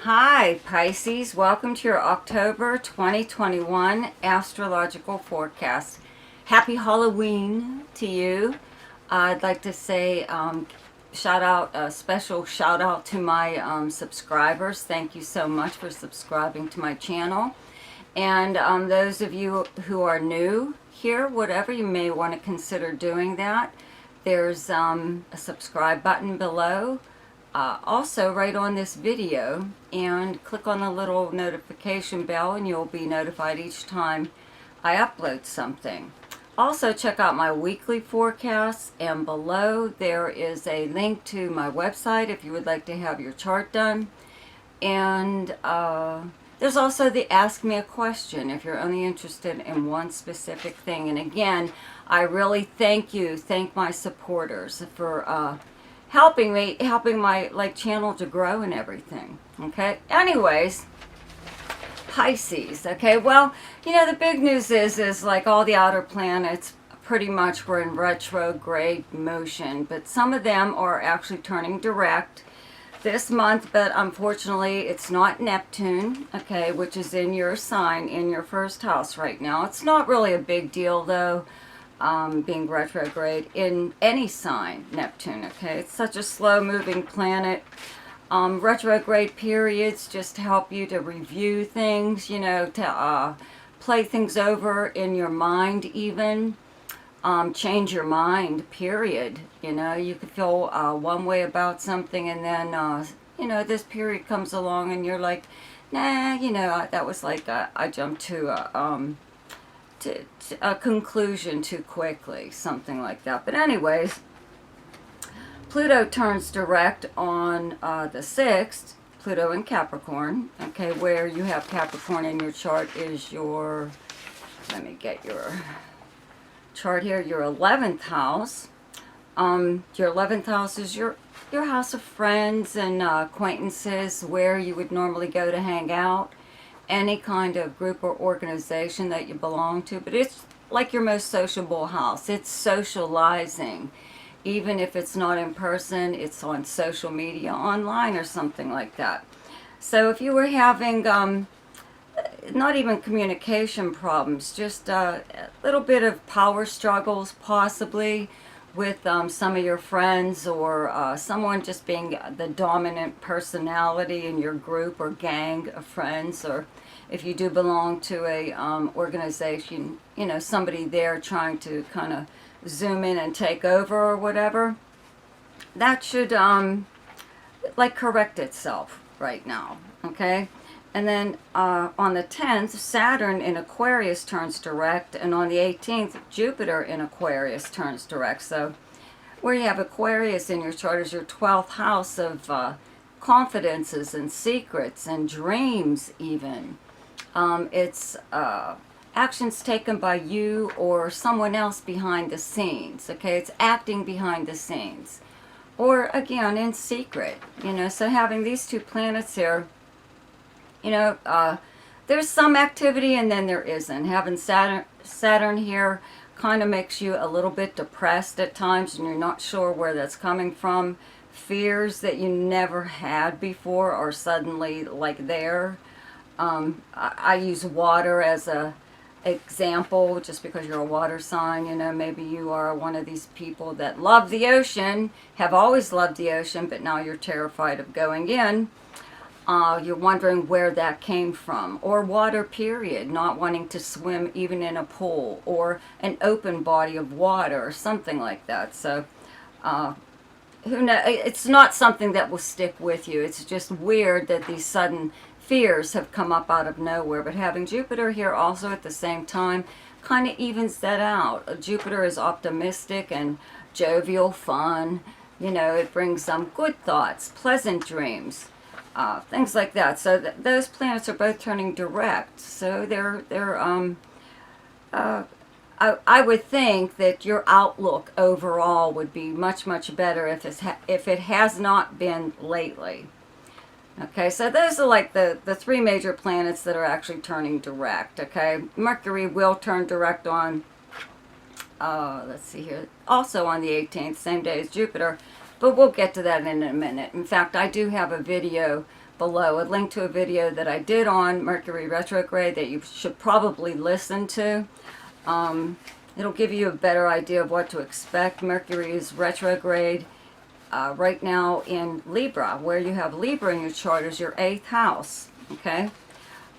Hi Pisces, welcome to your October 2021 astrological forecast. Happy Halloween to you. I'd like to say a special shout out to my subscribers. Thank you so much for subscribing to my channel. And those of you who are new here, whatever, you may want to consider doing that. There's a subscribe button below. Also, right on this video, and click on the little notification bell and you'll be notified each time I upload something. Also, check out my weekly forecasts, and below there is a link to my website if you would like to have your chart done. And there's also the Ask Me a Question if you're only interested in one specific thing. And again, I really thank my supporters for helping my channel to grow and everything. Okay, anyways, Pisces. Okay, well, the big news is like all the outer planets pretty much were in retrograde motion, but some of them are actually turning direct this month. But unfortunately it's not Neptune, okay, which is in your sign, in your first house right now. It's not really a big deal though, being retrograde in any sign, Neptune, okay? It's such a slow-moving planet. Retrograde periods just help you to review things, to play things over in your mind even. Change your mind, period. You could feel one way about something, and then, this period comes along and you're like, nah, that was like I jumped to a conclusion too quickly, something like that. But anyways, Pluto turns direct on the 6th, Pluto in Capricorn, okay, where you have Capricorn in your chart is your, let me get your chart here, your 11th house. Your 11th house is your house of friends and acquaintances, where you would normally go to hang out, any kind of group or organization that you belong to. But it's like your most sociable house. It's socializing. Even if it's not in person, it's on social media, online or something like that. So if you were having not even communication problems, just a little bit of power struggles possibly with some of your friends, or someone just being the dominant personality in your group or gang of friends, or if you do belong to a organization, somebody there trying to kind of zoom in and take over or whatever, that should like correct itself right now, okay? And then on the 10th, Saturn in Aquarius turns direct, and on the 18th, Jupiter in Aquarius turns direct. So where you have Aquarius in your chart is your 12th house of confidences and secrets and dreams even. It's actions taken by you or someone else behind the scenes, okay? It's acting behind the scenes, or again in secret, so having these two planets here, there's some activity and then there isn't. Having Saturn here kind of makes you a little bit depressed at times, and you're not sure where that's coming from. Fears that you never had before are suddenly like there. I use water as a example just because you're a water sign. Maybe you are one of these people that love the ocean, have always loved the ocean, but now you're terrified of going in. You're wondering where that came from. Or water, period, not wanting to swim even in a pool or an open body of water or something like that. So who knows? It's not something that will stick with you. It's just weird that these sudden fears have come up out of nowhere. But having Jupiter here also at the same time kind of evens that out. Jupiter is optimistic and jovial, fun. It brings some good thoughts, pleasant dreams. Things like that. So those planets are both turning direct. So I would think that your outlook overall would be much, much better if it has not been lately. Okay, so those are like the three major planets that are actually turning direct. Okay, Mercury will turn direct on, let's see here, also on the 18th, same day as Jupiter. But we'll get to that in a minute. In fact, I do have a video below a link to a video that I did on Mercury retrograde that you should probably listen to. It'll give you a better idea of what to expect. Mercury is retrograde right now in Libra. Where you have Libra in your chart is your 8th house, okay,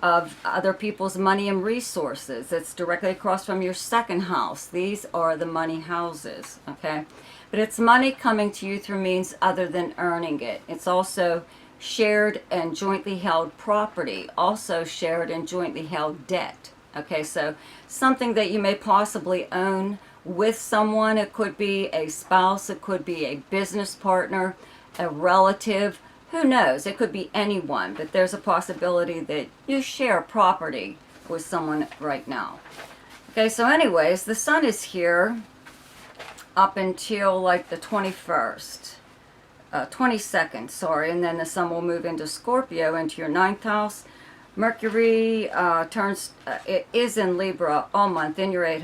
of other people's money and resources. It's directly across from your 2nd house. These are the money houses, okay? But it's money coming to you through means other than earning it. It's also shared and jointly held property, also shared and jointly held debt. Okay, so something that you may possibly own with someone. It could be a spouse, it could be a business partner, a relative, who knows? It could be anyone, but there's a possibility that you share property with someone right now. Okay, so anyways, the sun is here up until like the 22nd, sorry, and then the sun will move into Scorpio, into your 9th house. Mercury it is in Libra all month in your 8th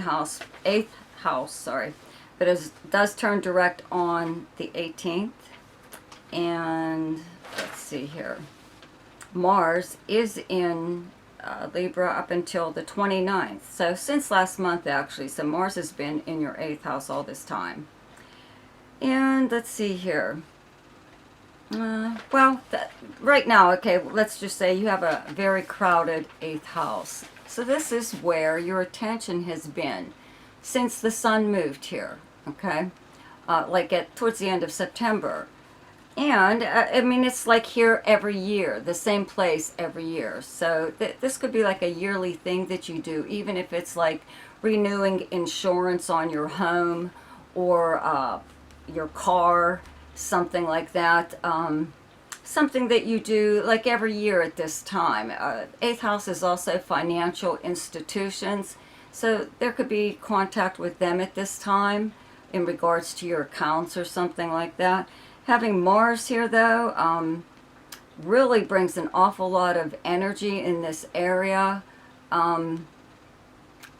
house, sorry, but it does turn direct on the 18th. And let's see here, Mars is in Libra up until the 29th. So since last month, actually. So Mars has been in your 8th house all this time. And let's see here. Right now, okay, let's just say you have a very crowded 8th house. So this is where your attention has been since the sun moved here, okay? Towards the end of September. And, I mean, it's like here every year, the same place every year. So this could be like a yearly thing that you do, even if it's like renewing insurance on your home or your car, something like that. Something that you do like every year at this time. 8th house is also financial institutions. So there could be contact with them at this time in regards to your accounts or something like that. Having Mars here, though, really brings an awful lot of energy in this area.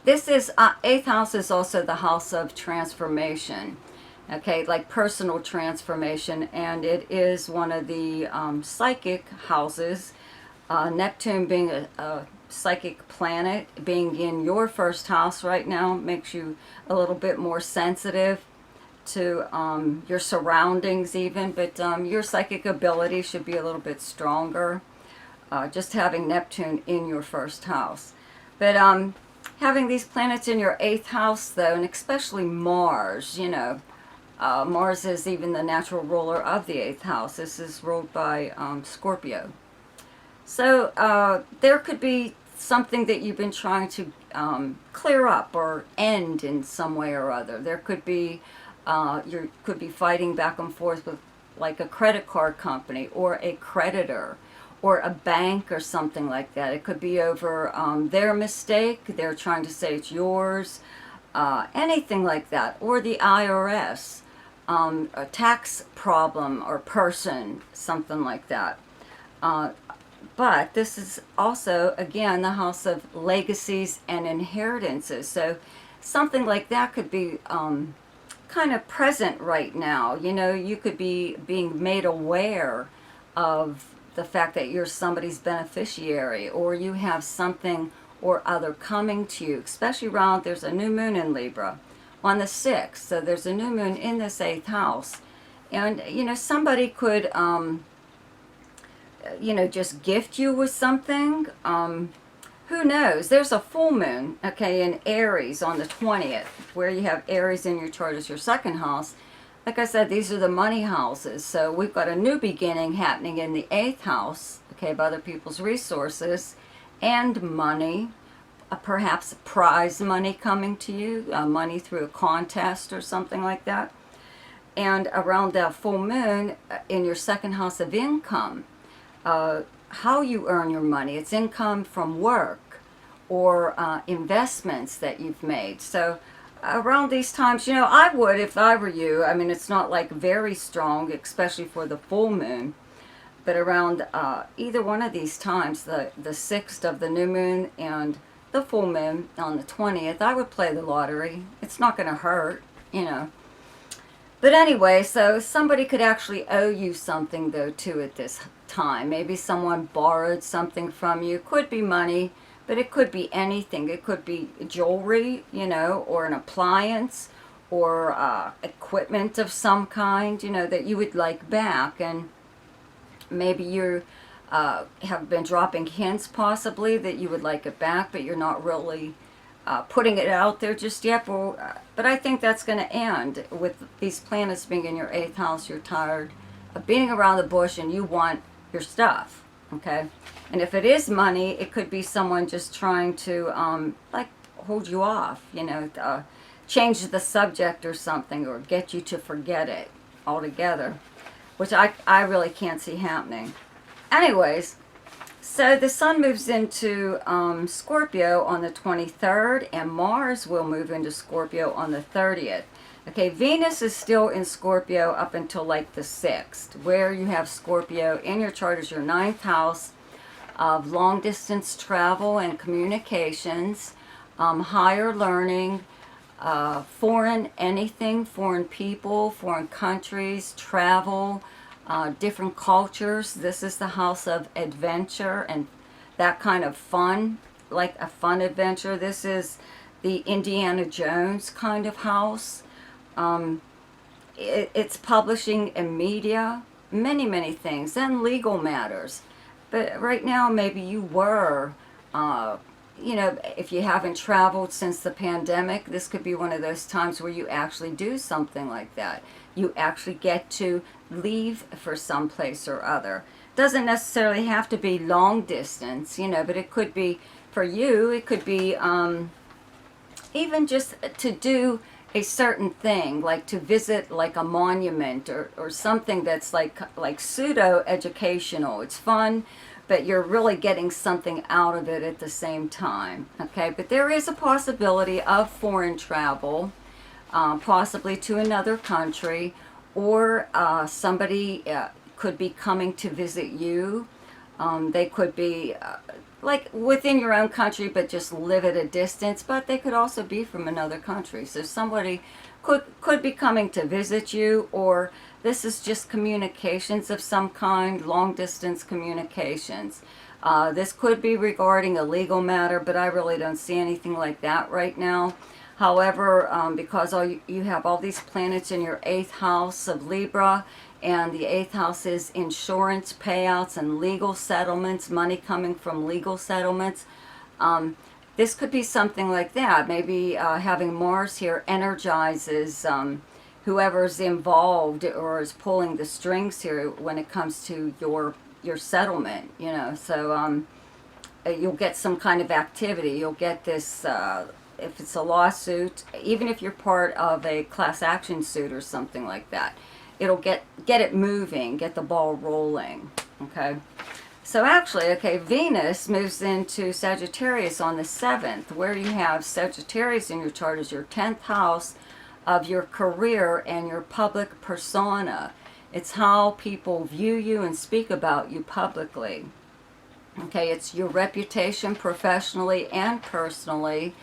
This is 8th house is also the house of transformation, okay, like personal transformation, and it is one of the psychic houses. Neptune being a psychic planet, being in your 1st house right now, makes you a little bit more sensitive to your surroundings even, but your psychic ability should be a little bit stronger, just having Neptune in your 1st house. But having these planets in your 8th house, though, and especially Mars, you know, Mars is even the natural ruler of the 8th house. This is ruled by Scorpio. So there could be something that you've been trying to clear up or end in some way or other. There could be you could be fighting back and forth with like a credit card company or a creditor or a bank or something like that. It could be over their mistake. They're trying to say it's yours. Anything like that. Or the IRS. A tax problem or person. Something like that. But this is also, again, the house of legacies and inheritances. So something like that could be kind of present right now. You know, you could be being made aware of the fact that you're somebody's beneficiary, or you have something or other coming to you, especially around, there's a new moon in Libra on the 6th. So there's a new moon in this 8th house. And, you know, somebody could, you know, just gift you with something. Who knows? There's a full moon, okay, in Aries on the 20th, where you have Aries in your chart as your 2nd house. Like I said, these are the money houses. So we've got a new beginning happening in the 8th house, okay, of other people's resources and money, perhaps prize money coming to you, money through a contest or something like that. And around that full moon in your 2nd house of income, how you earn your money. It's income from work or investments that you've made. So around these times, you know, I would, if I were you, I mean, it's not like very strong, especially for the full moon, but around either one of these times, the 6th of the new moon and the full moon on the 20th, I would play the lottery. It's not going to hurt, you know. But anyway, so somebody could actually owe you something though too at this time. Maybe someone borrowed something from you. Could be money, but it could be anything. It could be jewelry, you know, or an appliance, or equipment of some kind, you know, that you would like back. And maybe you have been dropping hints possibly that you would like it back, but you're not really putting it out there just yet. But I think that's going to end with these planets being in your 8th house. You're tired of beating around the bush and you want your stuff, okay? And if it is money, it could be someone just trying to like hold you off, you know, change the subject or something, or get you to forget it altogether, which I really can't see happening. Anyways, so the sun moves into Scorpio on the 23rd, and Mars will move into Scorpio on the 30th. Okay, Venus is still in Scorpio up until like the 6th, where you have Scorpio in your chart as your 9th house of long distance travel and communications, higher learning, foreign anything, foreign people, foreign countries, travel, different cultures. This is the house of adventure and that kind of fun, like a fun adventure. This is the Indiana Jones kind of house. It's publishing and media, many things, and legal matters. But right now, maybe you were, you know, if you haven't traveled since the pandemic, this could be one of those times where you actually do something like that. You actually get to leave for some place or other. Doesn't necessarily have to be long distance, you know, but it could be, for you, it could be even just to do a certain thing, like to visit like a monument, or something that's like pseudo educational. It's fun, but you're really getting something out of it at the same time. Okay, but there is a possibility of foreign travel, possibly to another country, or somebody could be coming to visit you. They could be like within your own country, but just live at a distance, but they could also be from another country. So somebody could be coming to visit you, or this is just communications of some kind, long distance communications. This could be regarding a legal matter, but I really don't see anything like that right now. However, because you have all these planets in your 8th house of Libra, and the 8th house is insurance payouts and legal settlements, money coming from legal settlements. This could be something like that. Maybe having Mars here energizes whoever's involved or is pulling the strings here when it comes to your settlement, you know. So you'll get some kind of activity. You'll get this, if it's a lawsuit, even if you're part of a class action suit or something like that, it'll get it moving, get the ball rolling, okay? So actually, okay, Venus moves into Sagittarius on the 7th, where you have Sagittarius in your chart as your 10th house of your career and your public persona. It's how people view you and speak about you publicly. Okay, it's your reputation professionally and personally.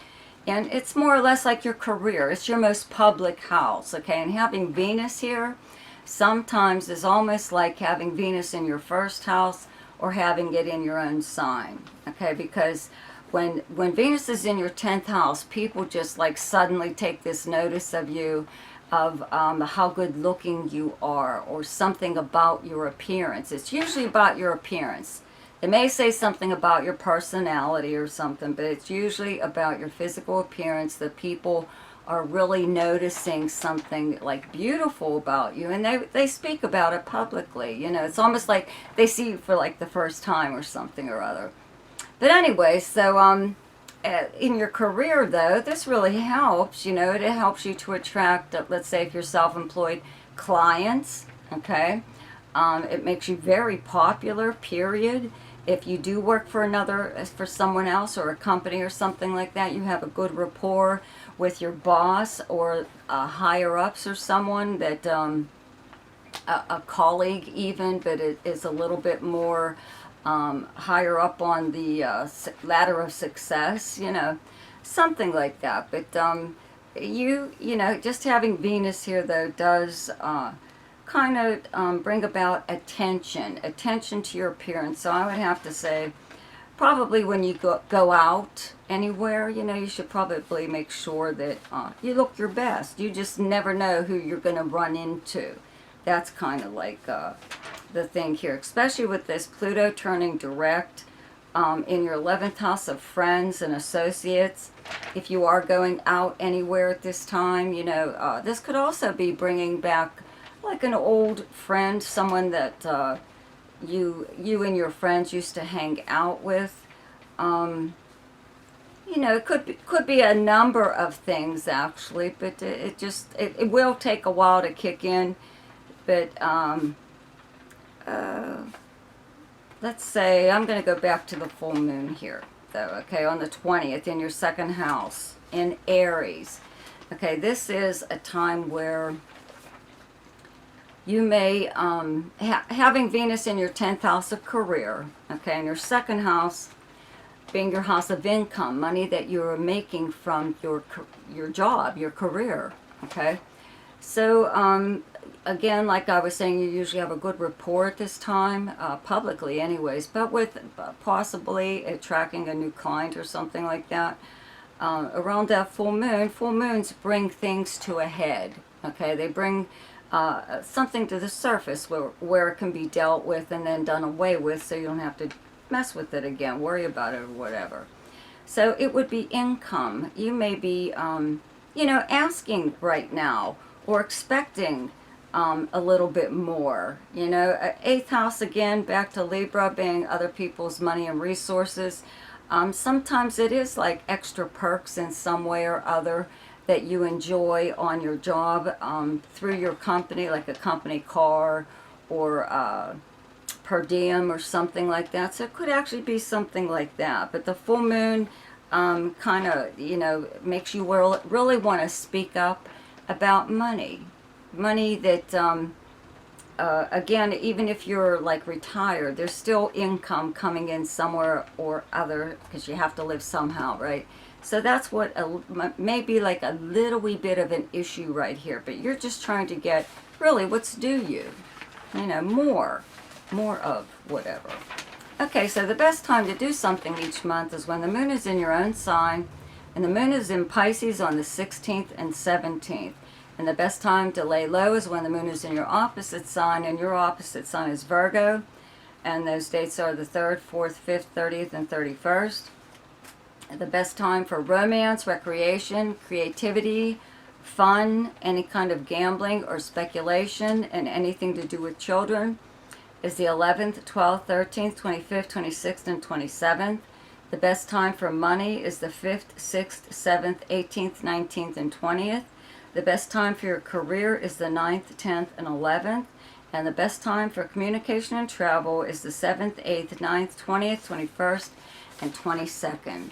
And it's more or less like your career. It's your most public house, okay? And having Venus here sometimes is almost like having Venus in your 1st house or having it in your own sign, okay? Because when Venus is in your 10th house, people just like suddenly take this notice of you, of how good looking you are, or something about your appearance. It's usually about your appearance. They may say something about your personality or something, but it's usually about your physical appearance that people are really noticing something like beautiful about you, and they speak about it publicly. You know, it's almost like they see you for like the first time or something or other. But anyway, so in your career though, this really helps. You know, it helps you to attract, let's say if you're self-employed, clients, okay? It makes you very popular, period. If you do work for someone else or a company or something like that, you have a good rapport with your boss or higher ups or someone that, a colleague even, but it is a little bit more higher up on the ladder of success, you know, something like that. But you know, just having Venus here though does kind of bring about attention to your appearance. So I would have to say, probably when you go out anywhere, you know, you should probably make sure that you look your best. You just never know who you're going to run into. That's kind of like the thing here, especially with this Pluto turning direct in your 11th house of friends and associates. If you are going out anywhere at this time, you know, this could also be bringing back like an old friend, someone that you and your friends used to hang out with. You know, it could be a number of things actually, but it will take a while to kick in. But let's say I'm going to go back to the full moon here, though. Okay, on the 20th in your second house in Aries. Okay, this is a time where you may, having Venus in your 10th house of career, okay, and your second house being your house of income, money that you're making from your job, your career, okay. So, again, like I was saying, you usually have a good rapport at this time, publicly anyways, but with possibly attracting a new client or something like that. Around that full moons bring things to a head, okay. They bring something to the surface where it can be dealt with and then done away with, so you don't have to mess with it again, worry about it or whatever. So it would be income. You may be, you know, asking right now or expecting a little bit more. You know, 8th house again, back to Libra, being other people's money and resources. Sometimes it is like extra perks in some way or other that you enjoy on your job through your company, like a company car or per diem or something like that. So it could actually be something like that. But the full moon kind of, you know, makes you really want to speak up about money. Money that, again, even if you're like retired, there's still income coming in somewhere or other because you have to live somehow, right? So that's what maybe like a little wee bit of an issue right here. But you're just trying to get really what's due you. You know, more of whatever. Okay, so the best time to do something each month is when the moon is in your own sign, and the moon is in Pisces on the 16th and 17th. And the best time to lay low is when the moon is in your opposite sign, and your opposite sign is Virgo. And those dates are the 3rd, 4th, 5th, 30th, and 31st. The best time for romance, recreation, creativity, fun, any kind of gambling or speculation, and anything to do with children is the 11th, 12th, 13th, 25th, 26th, and 27th. The best time for money is the 5th, 6th, 7th, 18th, 19th, and 20th. The best time for your career is the 9th, 10th, and 11th. And the best time for communication and travel is the 7th, 8th, 9th, 20th, 21st, and 22nd.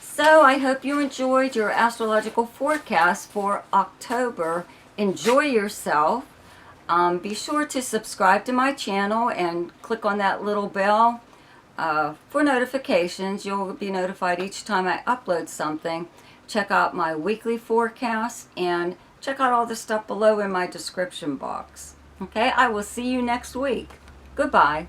So I hope you enjoyed your astrological forecast for October. Enjoy yourself. Be sure to subscribe to my channel and click on that little bell for notifications. You'll be notified each time I upload something. Check out my weekly forecast and check out all the stuff below in my description box. Okay, I will see you next week. Goodbye.